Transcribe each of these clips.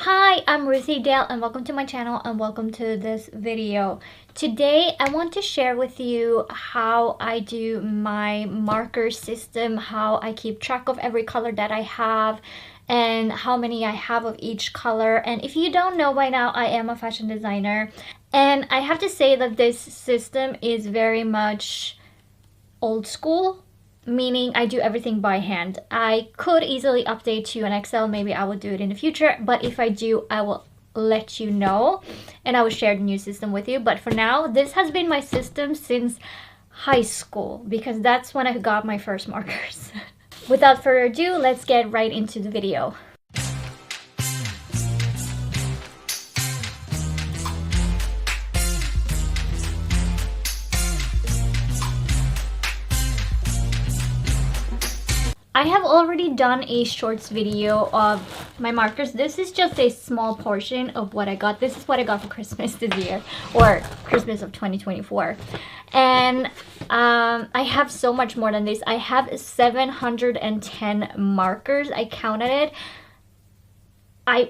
Hi, I'm Ruthie Dahle and welcome to my channel and welcome to this video. Today I want to share with you how I do my marker system, how I keep track of every color that I have and how many I have of each color. And if you don't know by now, I am a fashion designer and I have to say that this system is very much old school, meaning I do everything by hand. I could easily update to an Excel, maybe I will do it in the future, but if I do, I will let you know and I will share the new system with you. But for now, this has been my system since high school because that's when I got my first markers. Without further ado, let's get right into the video. I have already done a shorts video of my markers. This is just a small portion of what I got. This is what I got for Christmas this year, or Christmas of 2024. And I have so much more than this. I have 710 markers. I counted it.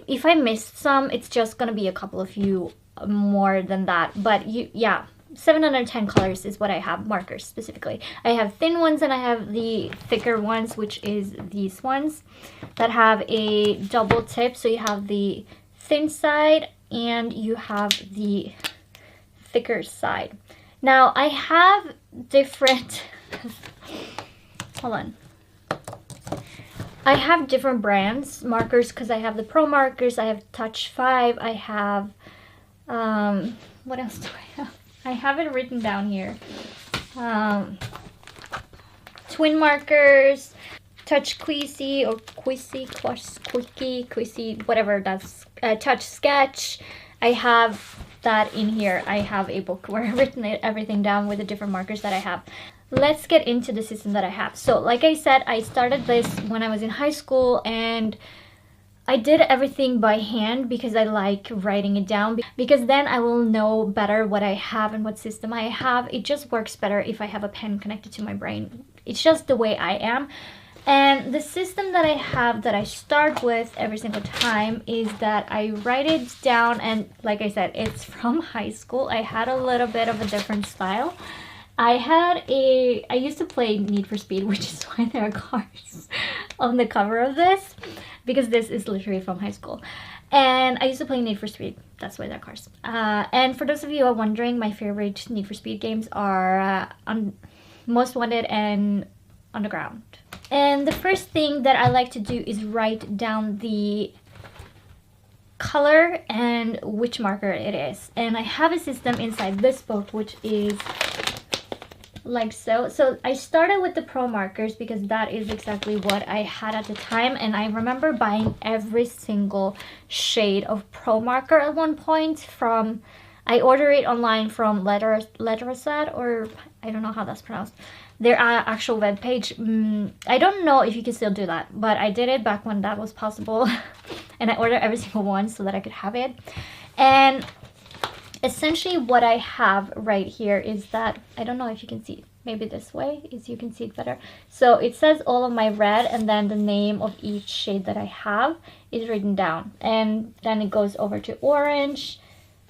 If I missed some, it's just gonna be a couple of few more than that. But yeah. 710 colors is what I have, markers specifically. I have thin ones and I have the thicker ones, which is these ones that have a double tip. So you have the thin side and you have the thicker side. Now I have different, hold on. I have different brands markers because I have the Pro markers, I have Touch 5, I have, what else do I have? I have it written down here. Twin markers, Touch Queasy or Queasy, whatever that's, Touch Sketch. I have that in here. I have a book where I've written everything down with the different markers that I have. Let's get into the system that I have. So like I said, I started this when I was in high school and I did everything by hand because I like writing it down, because then I will know better what I have and what system I have. It just works better if I have a pen connected to my brain. It's just the way I am. And the system that I have that I start with every single time is that I write it down, and like I said, it's from high school. I had a little bit of a different style. I used to play Need for Speed, which is why there are cars on the cover of this, because this is literally from high school. And I used to play Need for Speed, that's why there are cars. And for those of you who are wondering, my favorite Need for Speed games are Most Wanted and Underground. And the first thing that I like to do is write down the color and which marker it is. And I have a system inside this book, which is like so. So I started with the Pro markers because that is exactly what I had at the time, and I remember buying every single shade of Pro marker at one point from, I ordered it online from Letterset, or I don't know how that's pronounced, their actual web page. I don't know if you can still do that, but I did it back when that was possible and I ordered every single one so that I could have it. And essentially what I have right here is that, I don't know if you can see it, maybe this way is you can see it better. So it says all of my red, and then the name of each shade that I have is written down, and then it goes over to orange,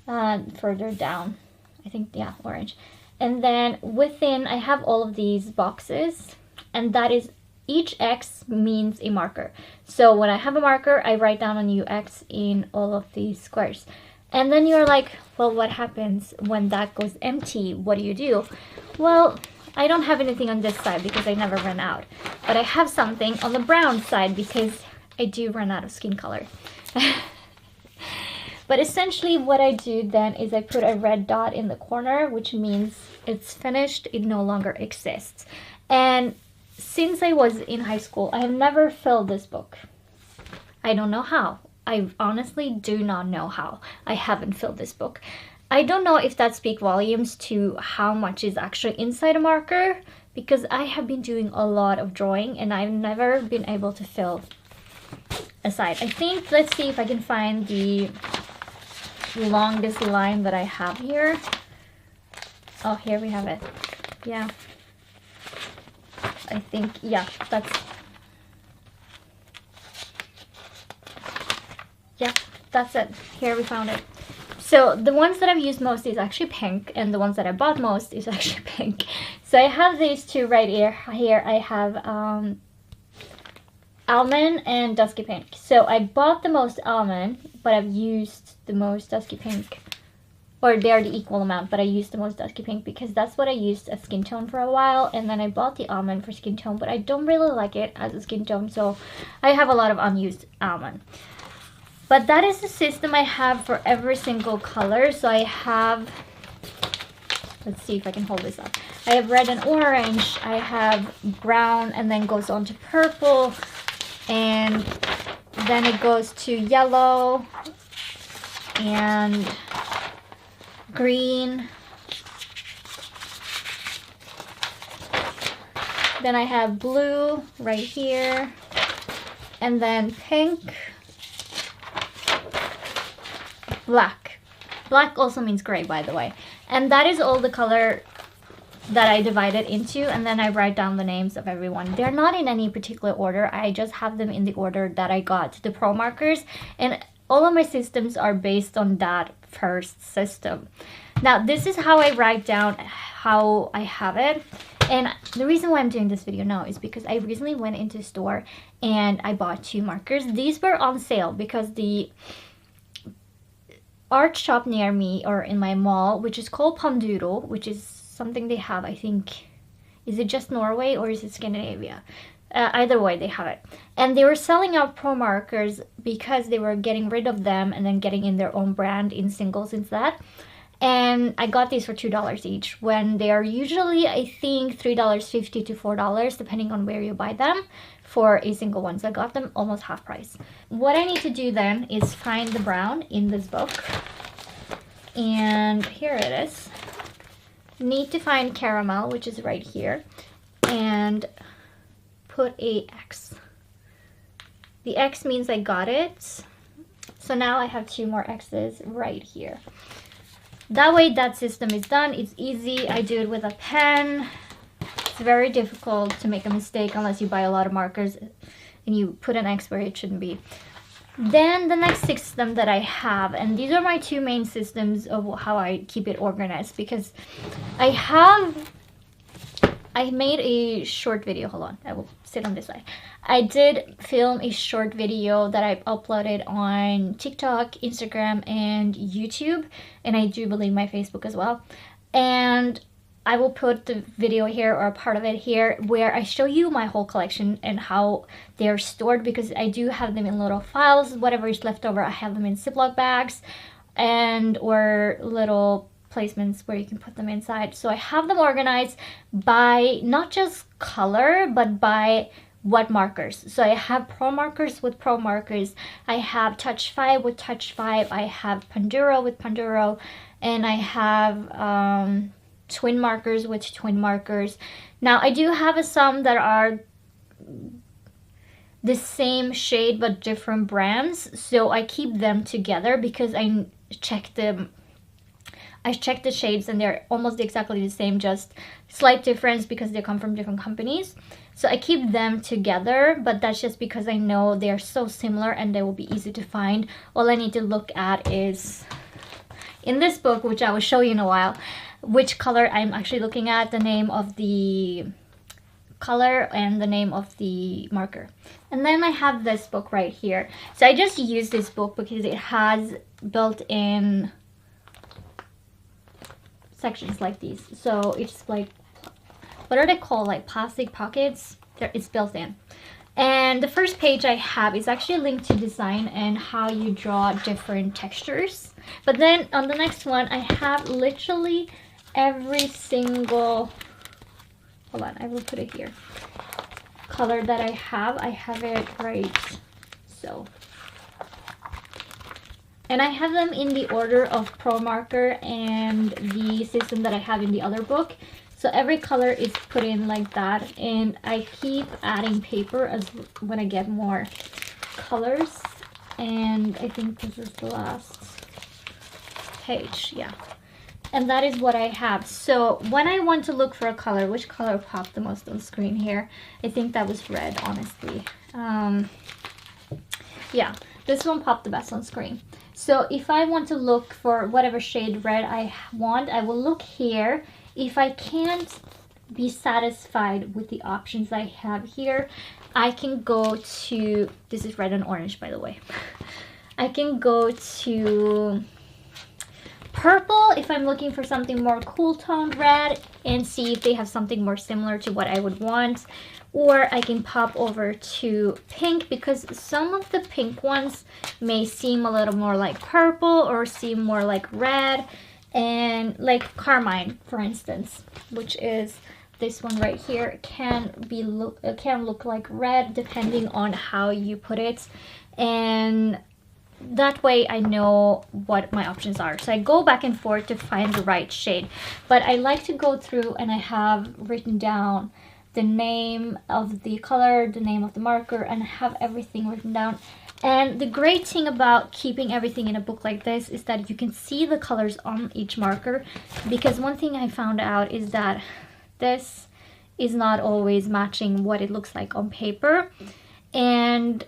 further down, I think, yeah, orange. And then within I have all of these boxes, and that is, each X means a marker. So when I have a marker, I write down a new X in all of these squares. And then you're like, well, what happens when that goes empty? What do you do? Well, I don't have anything on this side because I never ran out. But I have something on the brown side because I do run out of skin color. But essentially what I do then is I put a red dot in the corner, which means it's finished, it no longer exists. And since I was in high school, I have never filled this book. I don't know how. I honestly do not know how I haven't filled this book. I don't know if that speaks volumes to how much is actually inside a marker, because I have been doing a lot of drawing and I've never been able to fill a side. I think, let's see if I can find the longest line that I have here. Oh, here we have it. Yeah. I think, yeah, that's that's it. Here we found it. So the ones that I've used most is actually pink, and the ones that I bought most is actually pink. So I have these two right here. Here I have almond and dusky pink. So I bought the most almond, but I've used the most dusky pink. Or they're the equal amount, but I used the most dusky pink because that's what I used as skin tone for a while. And then I bought the almond for skin tone, but I don't really like it as a skin tone, so I have a lot of unused almond. But that is the system I have for every single color. So I have, let's see if I can hold this up. I have red and orange, I have brown, and then goes on to purple, and then it goes to yellow and green. Then I have blue right here, and then pink, black. Black also means gray, by the way. And that is all the color that I divided into, and then I write down the names of everyone. They're not in any particular order. I just have them in the order that I got the pro markers, and all of my systems are based on that first system. Now this is how I write down how I have it. And the reason why I'm doing this video now is because I recently went into a store and I bought 2 markers. These were on sale because the art shop near me, or in my mall, which is called Doodle, which is something they have, I think, is it just Norway or is it Scandinavia? Either way, they have it. And they were selling out pro markers because they were getting rid of them and then getting in their own brand in singles instead. And I got these for $2 each, when they are usually, I think, $3.50 to $4, depending on where you buy them, for a single one. So I got them almost half price. What I need to do then is find the brown in this book. And here it is. Need to find caramel, which is right here, and put a X. The X means I got it. So now I have 2 more X's right here. That way that system is done. It's easy. I do it with a pen. It's very difficult to make a mistake unless you buy a lot of markers and you put an X where it shouldn't be. Then the next system that I have, and these are my 2 main systems of how I keep it organized, because I made a short video. Hold on, I will sit on this side. I did film a short video that I uploaded on TikTok, Instagram, and YouTube, and I do believe my Facebook as well. And I will put the video here, or a part of it here, where I show you my whole collection and how they're stored, because I do have them in little files. Whatever is left over, I have them in Ziploc bags and or little placements where you can put them inside. So I have them organized by not just color, but by what markers. So I have pro markers with pro markers, I have touch 5 with touch 5, I have Panduro with Panduro, and I have twin markers with twin markers. Now I do have some that are the same shade but different brands, so I keep them together because I check the shades and they're almost exactly the same, just slight difference because they come from different companies. So I keep them together, but that's just because I know they're so similar and they will be easy to find. All I need to look at is in this book, which I will show you in a while, which color I'm actually looking at, the name of the color and the name of the marker. And then I have this book right here. So I just use this book because it has built-in sections like these. So it's like, what are they called, like plastic pockets? It's built in. And the first page I have is actually linked to design and how you draw different textures. But then on the next one, I have literally every single, hold on, I will put it here, color that I have it right so. And I have them in the order of Pro Marker and the system that I have in the other book. So every color is put in like that, and I keep adding paper as when I get more colors. And I think this is the last page, yeah. And that is what I have. So when I want to look for a color, which color popped the most on screen here? I think that was red, honestly. Yeah, this one popped the best on screen. So if I want to look for whatever shade red I want, I will look here. If I can't be satisfied with the options I have here, I can go to, this is red and orange by the way. I can go to purple if I'm looking for something more cool toned red and see if they have something more similar to what I would want. Or I can pop over to pink because some of the pink ones may seem a little more like purple or seem more like red, and like carmine for instance, which is this one right here, can look like red depending on how you put it, and that way I know what my options are. So I go back and forth to find the right shade, but I like to go through and I have written down the name of the color, the name of the marker, and have everything written down. And the great thing about keeping everything in a book like this is that you can see the colors on each marker, because one thing I found out is that this is not always matching what it looks like on paper, and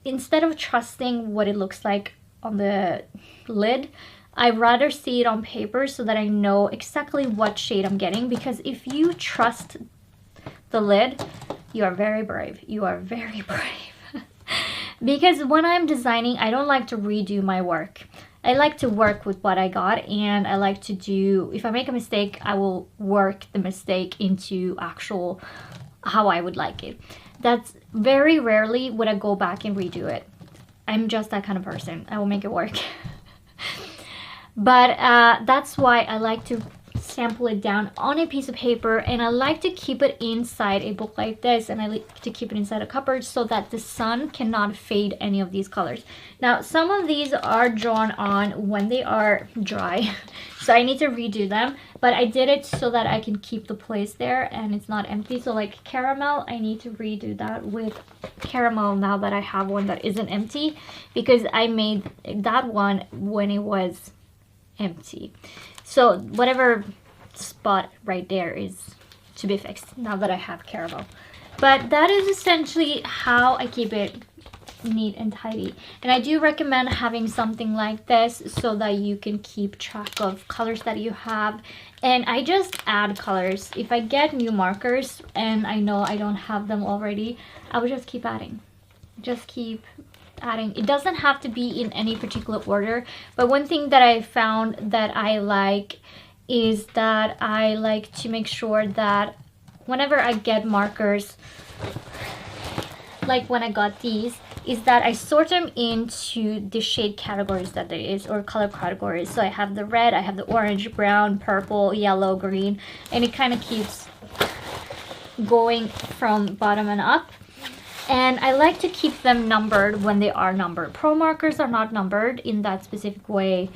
instead of trusting what it looks like on the lid, I'd rather see it on paper so that I know exactly what shade I'm getting. Because if you trust the lid, you are very brave. You are very brave. Because when I'm designing, I don't like to redo my work. I like to work with what I got, and I like to do, if I make a mistake, I will work the mistake into actual how I would like it. That's very rarely would I go back and redo it. I'm just that kind of person. I will make it work. But that's why I like to sample it down on a piece of paper, and I like to keep it inside a book like this, and I like to keep it inside a cupboard so that the sun cannot fade any of these colors. Now some of these are drawn on when they are dry, so I need to redo them, but I did it so that I can keep the place there and it's not empty. So like caramel, I need to redo that with caramel now that I have one that isn't empty, because I made that one when it was empty. So whatever spot right there is to be fixed now that I have caramel. But that is essentially how I keep it neat and tidy. And I do recommend having something like this so that you can keep track of colors that you have. And I just add colors. If I get new markers and I know I don't have them already, I will just keep adding. Just keep adding. It doesn't have to be in any particular order, but one thing that I found that I like is that I like to make sure that whenever I get markers, like when I got these, is that I sort them into the shade categories that there is, or color categories. So I have the red, I have the orange, brown, purple, yellow, green, and it kind of keeps going from bottom and up. And I like to keep them numbered when they are numbered. Pro markers are not numbered in that specific way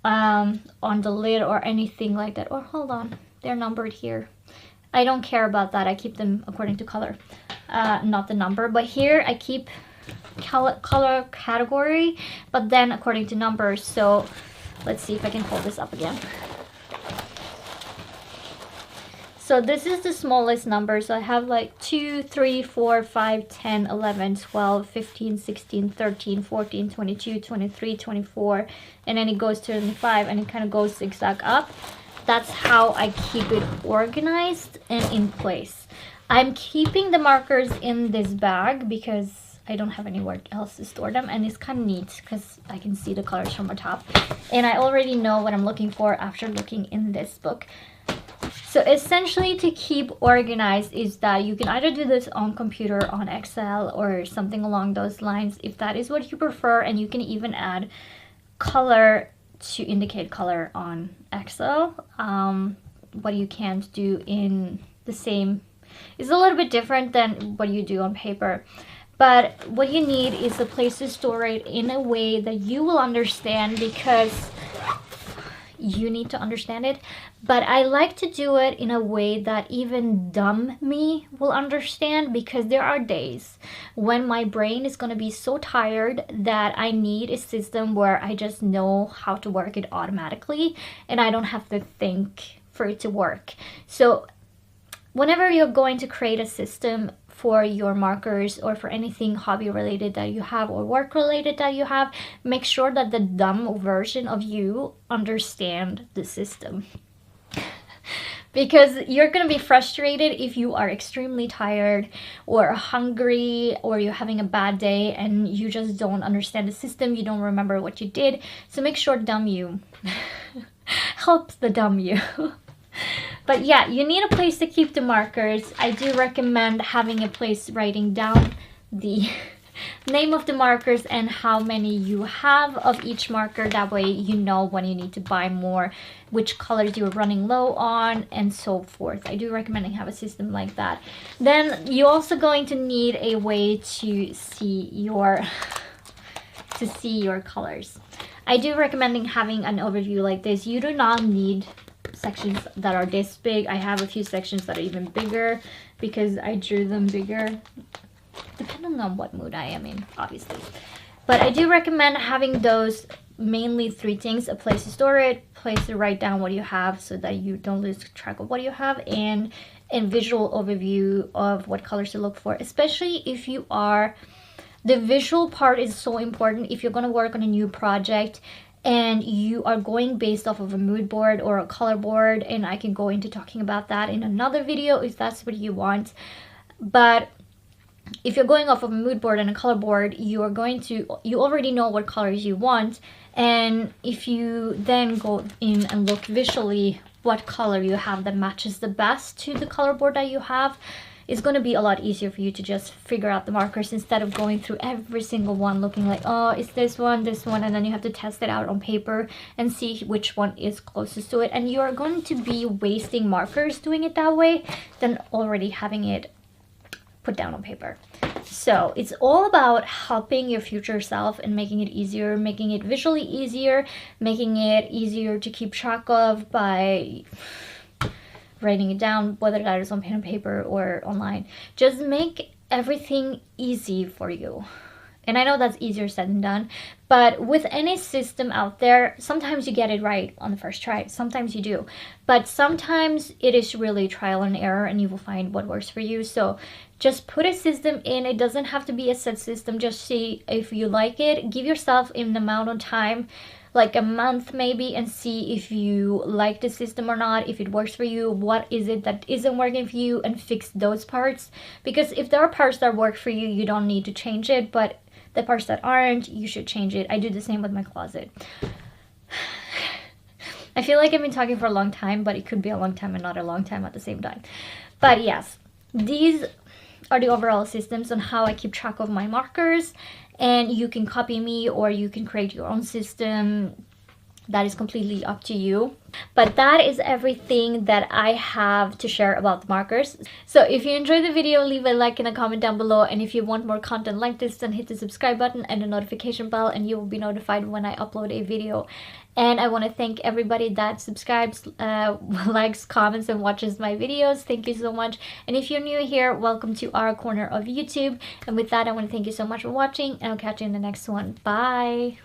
on the lid or anything like that. Or hold on, they're numbered here. I don't care about that. I keep them according to color, not the number. But here I keep color category, but then according to numbers. So let's see if I can hold this up again. So this is the smallest number. So I have like 2, 3, 4, 5, 10, 11, 12, 15, 16, 13, 14, 22, 23, 24, and then it goes to 25, and it kind of goes zigzag up. That's how I keep it organized and in place. I'm keeping the markers in this bag because I don't have anywhere else to store them, and it's kind of neat because I can see the colors from the top, and I already know what I'm looking for after looking in this book. So essentially, to keep organized is that you can either do this on computer, on Excel, or something along those lines if that is what you prefer, and you can even add color to indicate color on Excel. What you can't do in the same is a little bit different than what you do on paper. But what you need is a place to store it in a way that you will understand, because you need to understand it. But I like to do it in a way that even dumb me will understand, because there are days when my brain is going to be so tired that I need a system where I just know how to work it automatically and I don't have to think for it to work. So whenever you're going to create a system for your markers or for anything hobby related that you have or work related that you have, make sure that the dumb version of you understand the system. Because you're going to be frustrated if you are extremely tired or hungry or you're having a bad day and you just don't understand the system, you don't remember what you did. So make sure dumb you helps the dumb you. But yeah, you need a place to keep the markers. I do recommend having a place writing down the name of the markers and how many you have of each marker. That way you know when you need to buy more, which colors you're running low on, and so forth. I do recommend have a system like that. Then you're also going to need a way to see your colors. I do recommend having an overview like this. You do not need sections that are this big. I have a few sections that are even bigger because I drew them bigger, depending on what mood I am in, obviously. But I do recommend having those mainly 3 things: a place to store it, place to write down what you have so that you don't lose track of what you have, and a visual overview of what colors to look for. Especially if you are, the visual part is so important if you're going to work on a new project and you are going based off of a mood board or a color board, and I can go into talking about that in another video if that's what you want. But if you're going off of a mood board and a color board, you already know what colors you want, and if you then go in and look visually what color you have that matches the best to the color board that you have, it's going to be a lot easier for you to just figure out the markers instead of going through every single one looking like, oh, it's this one, and then you have to test it out on paper and see which one is closest to it. And you're going to be wasting markers doing it that way than already having it put down on paper. So it's all about helping your future self and making it easier, making it visually easier, making it easier to keep track of by writing it down, whether that is on pen and paper or online. Just make everything easy for you. And I know that's easier said than done, but with any system out there, sometimes you get it right on the first try. Sometimes you do. But sometimes it is really trial and error, and you will find what works for you. So just put a system in. It doesn't have to be a set system. Just see if you like it. Give yourself an amount of time, like a month maybe, and see if you like the system or not, if it works for you, what is it that isn't working for you, and fix those parts. Because if there are parts that work for you, you don't need to change it, but the parts that aren't, you should change it. I do the same with my closet. I feel like I've been talking for a long time, but it could be a long time and not a long time at the same time. But yes, these are the overall systems on how I keep track of my markers, and you can copy me or you can create your own system. That is completely up to you. But that is everything that I have to share about the markers. So if you enjoyed the video, leave a like and a comment down below. And if you want more content like this, then hit the subscribe button and the notification bell, and you will be notified when I upload a video. And I want to thank everybody that subscribes, likes, comments, and watches my videos. Thank you so much. And if you're new here, welcome to our corner of YouTube. And with that, I want to thank you so much for watching, and I'll catch you in the next one. Bye!